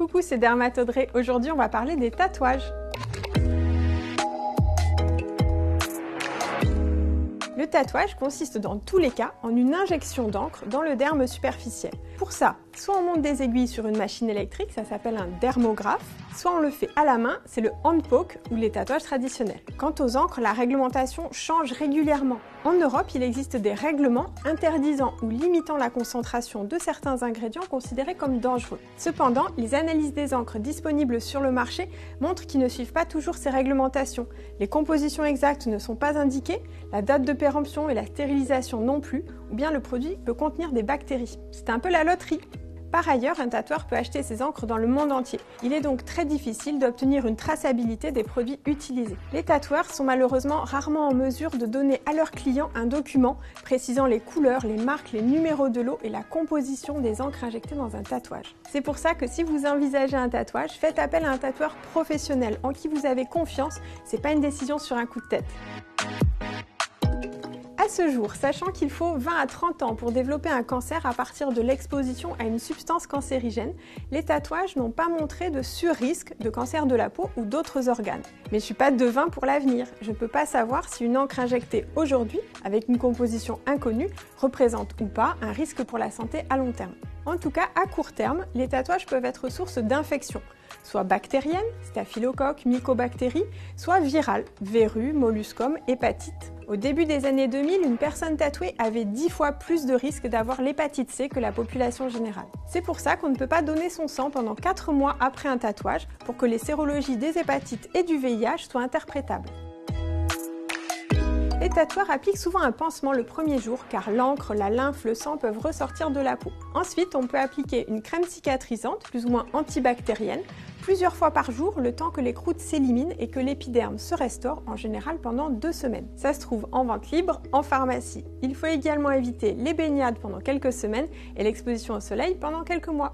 Coucou, c'est Dermatodré. Aujourd'hui, on va parler des tatouages. Le tatouage consiste dans tous les cas en une injection d'encre dans le derme superficiel. Pour ça, soit on monte des aiguilles sur une machine électrique, ça s'appelle un dermographe, soit on le fait à la main, c'est le hand poke ou les tatouages traditionnels. Quant aux encres, la réglementation change régulièrement. En Europe, il existe des règlements interdisant ou limitant la concentration de certains ingrédients considérés comme dangereux. Cependant, les analyses des encres disponibles sur le marché montrent qu'ils ne suivent pas toujours ces réglementations. Les compositions exactes ne sont pas indiquées, la date de péremption et la stérilisation non plus, ou bien le produit peut contenir des bactéries. C'est un peu la loterie. Par ailleurs, un tatoueur peut acheter ses encres dans le monde entier. Il est donc très difficile d'obtenir une traçabilité des produits utilisés. Les tatoueurs sont malheureusement rarement en mesure de donner à leurs clients un document précisant les couleurs, les marques, les numéros de lot et la composition des encres injectées dans un tatouage. C'est pour ça que si vous envisagez un tatouage, faites appel à un tatoueur professionnel en qui vous avez confiance. C'est pas une décision sur un coup de tête. À ce jour, sachant qu'il faut 20 à 30 ans pour développer un cancer à partir de l'exposition à une substance cancérigène, les tatouages n'ont pas montré de sur-risque de cancer de la peau ou d'autres organes. Mais je ne suis pas devin pour l'avenir. Je ne peux pas savoir si une encre injectée aujourd'hui, avec une composition inconnue, représente ou pas un risque pour la santé à long terme. En tout cas, à court terme, les tatouages peuvent être source d'infections, soit bactériennes, staphylocoques, mycobactéries, soit virales, verrues, molluscum, hépatite. Au début des années 2000, une personne tatouée avait 10 fois plus de risque d'avoir l'hépatite C que la population générale. C'est pour ça qu'on ne peut pas donner son sang pendant 4 mois après un tatouage pour que les sérologies des hépatites et du VIH soient interprétables. Les tatoueurs appliquent souvent un pansement le premier jour car l'encre, la lymphe, le sang peuvent ressortir de la peau. Ensuite, on peut appliquer une crème cicatrisante, plus ou moins antibactérienne, plusieurs fois par jour, le temps que les croûtes s'éliminent et que l'épiderme se restaure, en général pendant 2 semaines. Ça se trouve en vente libre, en pharmacie. Il faut également éviter les baignades pendant quelques semaines et l'exposition au soleil pendant quelques mois.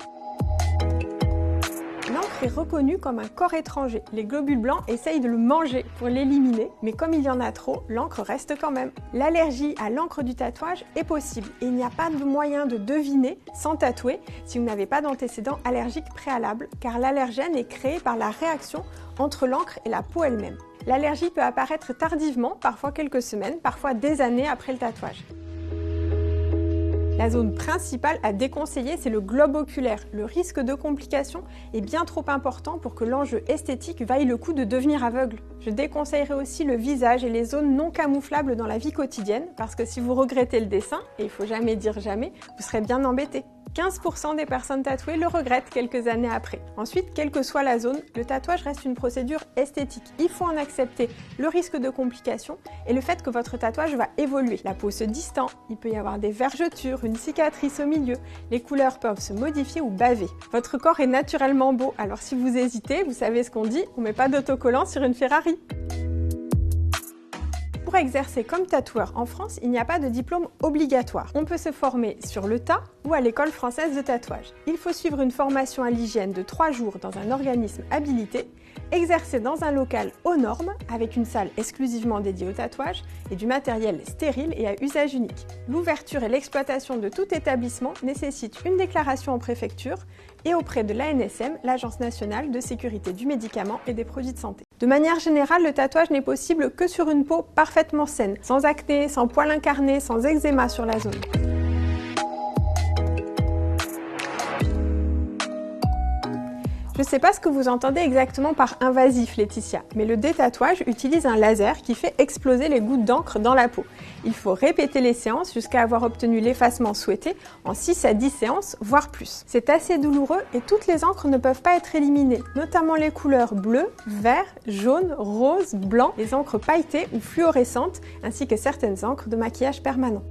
L'encre est reconnue comme un corps étranger. Les globules blancs essayent de le manger pour l'éliminer, mais comme il y en a trop, l'encre reste quand même. L'allergie à l'encre du tatouage est possible et il n'y a pas de moyen de deviner, sans tatouer, si vous n'avez pas d'antécédents allergiques préalables, car l'allergène est créé par la réaction entre l'encre et la peau elle-même. L'allergie peut apparaître tardivement, parfois quelques semaines, parfois des années après le tatouage. La zone principale à déconseiller, c'est le globe oculaire. Le risque de complications est bien trop important pour que l'enjeu esthétique vaille le coup de devenir aveugle. Je déconseillerais aussi le visage et les zones non camouflables dans la vie quotidienne, parce que si vous regrettez le dessin, et il faut jamais dire jamais, vous serez bien embêté. 15% des personnes tatouées le regrettent quelques années après. Ensuite, quelle que soit la zone, le tatouage reste une procédure esthétique. Il faut en accepter le risque de complications et le fait que votre tatouage va évoluer. La peau se distend, il peut y avoir des vergetures, une cicatrice au milieu, les couleurs peuvent se modifier ou baver. Votre corps est naturellement beau, alors si vous hésitez, vous savez ce qu'on dit, on met pas d'autocollant sur une Ferrari. Pour exercer comme tatoueur en France, il n'y a pas de diplôme obligatoire. On peut se former sur le tas ou à l'école française de tatouage. Il faut suivre une formation à l'hygiène de 3 jours dans un organisme habilité, exercer dans un local aux normes avec une salle exclusivement dédiée au tatouage et du matériel stérile et à usage unique. L'ouverture et l'exploitation de tout établissement nécessitent une déclaration en préfecture et auprès de l'ANSM, l'Agence nationale de sécurité du médicament et des produits de santé. De manière générale, le tatouage n'est possible que sur une peau parfaitement saine, sans acné, sans poils incarnés, sans eczéma sur la zone. Je ne sais pas ce que vous entendez exactement par invasif, Laetitia, mais le détatouage utilise un laser qui fait exploser les gouttes d'encre dans la peau. Il faut répéter les séances jusqu'à avoir obtenu l'effacement souhaité en 6 à 10 séances, voire plus. C'est assez douloureux et toutes les encres ne peuvent pas être éliminées, notamment les couleurs bleu, vert, jaune, rose, blanc, les encres pailletées ou fluorescentes, ainsi que certaines encres de maquillage permanent.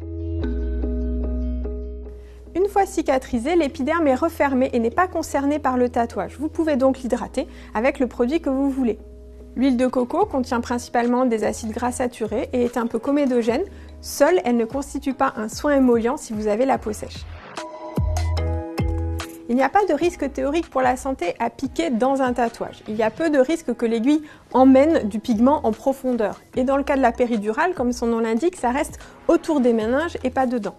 Une fois cicatrisé, l'épiderme est refermé et n'est pas concerné par le tatouage. Vous pouvez donc l'hydrater avec le produit que vous voulez. L'huile de coco contient principalement des acides gras saturés et est un peu comédogène. Seule, elle ne constitue pas un soin émollient si vous avez la peau sèche. Il n'y a pas de risque théorique pour la santé à piquer dans un tatouage. Il y a peu de risques que l'aiguille emmène du pigment en profondeur. Et dans le cas de la péridurale, comme son nom l'indique, ça reste autour des méninges et pas dedans.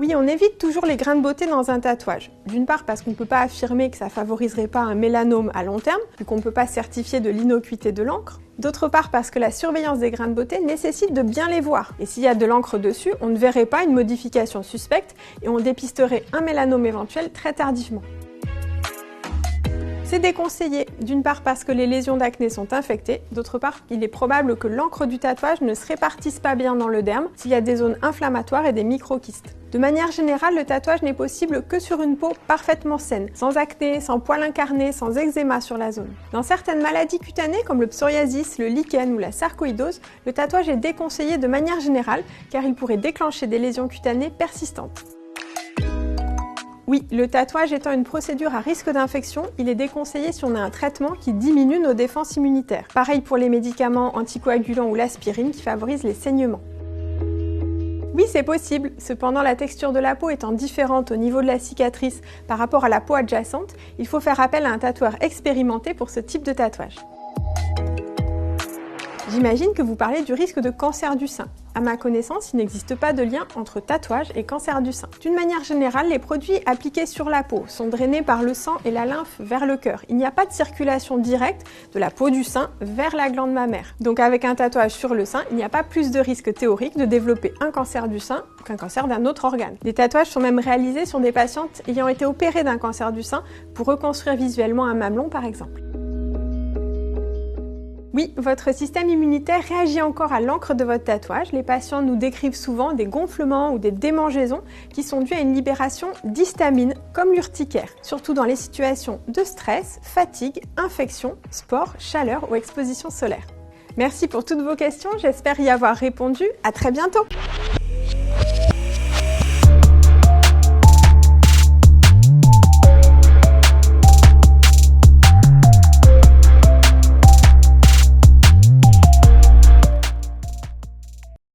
Oui, on évite toujours les grains de beauté dans un tatouage. D'une part parce qu'on ne peut pas affirmer que ça favoriserait pas un mélanome à long terme, vu qu'on ne peut pas certifier de l'innocuité de l'encre. D'autre part parce que la surveillance des grains de beauté nécessite de bien les voir. Et s'il y a de l'encre dessus, on ne verrait pas une modification suspecte et on dépisterait un mélanome éventuel très tardivement. C'est déconseillé, d'une part parce que les lésions d'acné sont infectées, d'autre part il est probable que l'encre du tatouage ne se répartisse pas bien dans le derme s'il y a des zones inflammatoires et des microkystes. De manière générale, le tatouage n'est possible que sur une peau parfaitement saine, sans acné, sans poils incarnés, sans eczéma sur la zone. Dans certaines maladies cutanées comme le psoriasis, le lichen ou la sarcoïdose, le tatouage est déconseillé de manière générale car il pourrait déclencher des lésions cutanées persistantes. Oui, le tatouage étant une procédure à risque d'infection, il est déconseillé si on a un traitement qui diminue nos défenses immunitaires. Pareil pour les médicaments anticoagulants ou l'aspirine qui favorisent les saignements. Oui, c'est possible. Cependant, la texture de la peau étant différente au niveau de la cicatrice par rapport à la peau adjacente, il faut faire appel à un tatoueur expérimenté pour ce type de tatouage. J'imagine que vous parlez du risque de cancer du sein. À ma connaissance, il n'existe pas de lien entre tatouage et cancer du sein. D'une manière générale, les produits appliqués sur la peau sont drainés par le sang et la lymphe vers le cœur. Il n'y a pas de circulation directe de la peau du sein vers la glande mammaire. Donc avec un tatouage sur le sein, il n'y a pas plus de risque théorique de développer un cancer du sein qu'un cancer d'un autre organe. Des tatouages sont même réalisés sur des patientes ayant été opérées d'un cancer du sein pour reconstruire visuellement un mamelon par exemple. Oui, votre système immunitaire réagit encore à l'encre de votre tatouage. Les patients nous décrivent souvent des gonflements ou des démangeaisons qui sont dues à une libération d'histamine, comme l'urticaire, surtout dans les situations de stress, fatigue, infection, sport, chaleur ou exposition solaire. Merci pour toutes vos questions, j'espère y avoir répondu. À très bientôt!